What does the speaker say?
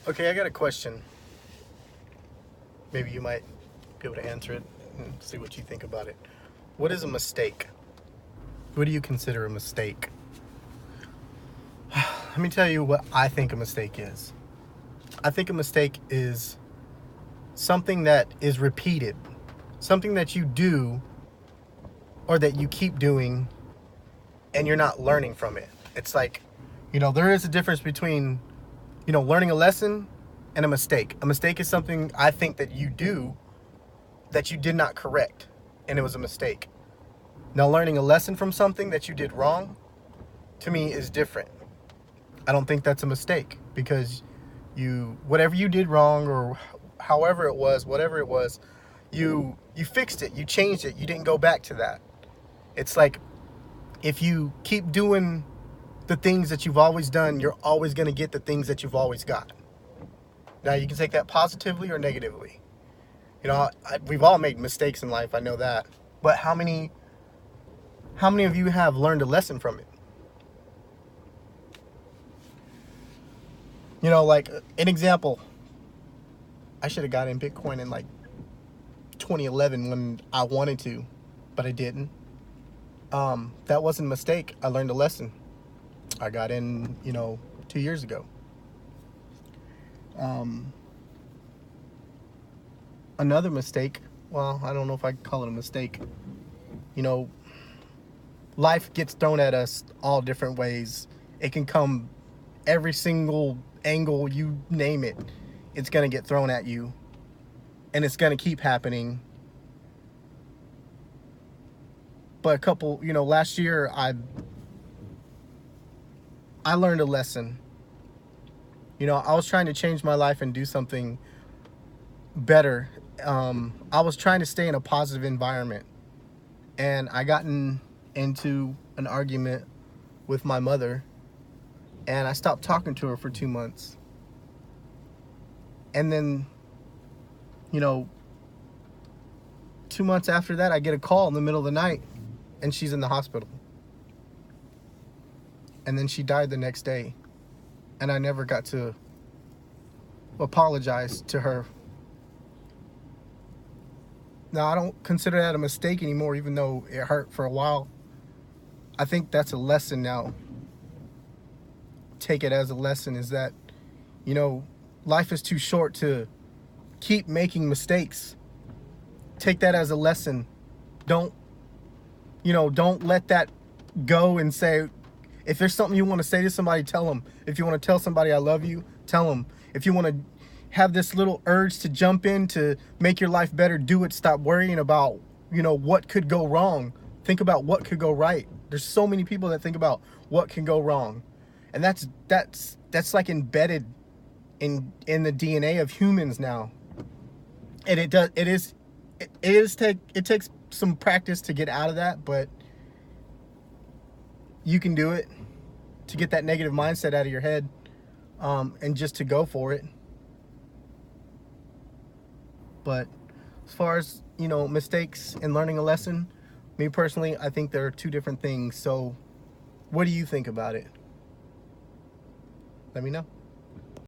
Okay, I got a question. Maybe you might be able to answer it and see what you think about it. What is a mistake? What do you consider a mistake? Let me tell you what I think a mistake is. I think a mistake is something that is repeated, something that you do or that you keep doing and you're not learning from it. It's like, there is a difference between, learning a lesson and a mistake. A mistake is something I think that you do that you did not correct and it was a mistake. Now, learning a lesson from something that you did wrong to me is different. I don't think that's a mistake because whatever you did wrong or however it was, whatever it was, you fixed it, you changed it, you didn't go back to that. It's like if you keep doing the things that you've always done, you're always going to get the things that you've always got. Now, you can take that positively or negatively. We've all made mistakes in life, I know that. But how many of you have learned a lesson from it? Like an example, I should have got in Bitcoin in like 2011 when I wanted to, but I didn't. That wasn't a mistake. I learned a lesson. I got in, 2 years ago. Another mistake, well, I don't know if I can call it a mistake. Life gets thrown at us all different ways. It can come every single angle, you name it. It's going to get thrown at you. And it's going to keep happening. But last year I learned a lesson. I was trying to change my life and do something better. I was trying to stay in a positive environment. And I got into an argument with my mother. And I stopped talking to her for 2 months. And then, 2 months after that, I get a call in the middle of the night. And she's in the hospital. And then she died the next day. And I never got to apologize to her. Now, I don't consider that a mistake anymore, even though it hurt for a while. I think that's a lesson now. Take it as a lesson is that, life is too short to keep making mistakes. Take that as a lesson. Don't let that go and say, if there's something you want to say to somebody, tell them. If you want to tell somebody I love you, tell them. If you want to have this little urge to jump in to make your life better, do it. Stop worrying about, what could go wrong. Think about what could go right. There's so many people that think about what can go wrong. And that's like embedded in the DNA of humans now. And it takes some practice to get out of that, but you can do it, to get that negative mindset out of your head, and just to go for it. But as far as, mistakes and learning a lesson, me personally, I think there are two different things. So what do you think about it? Let me know.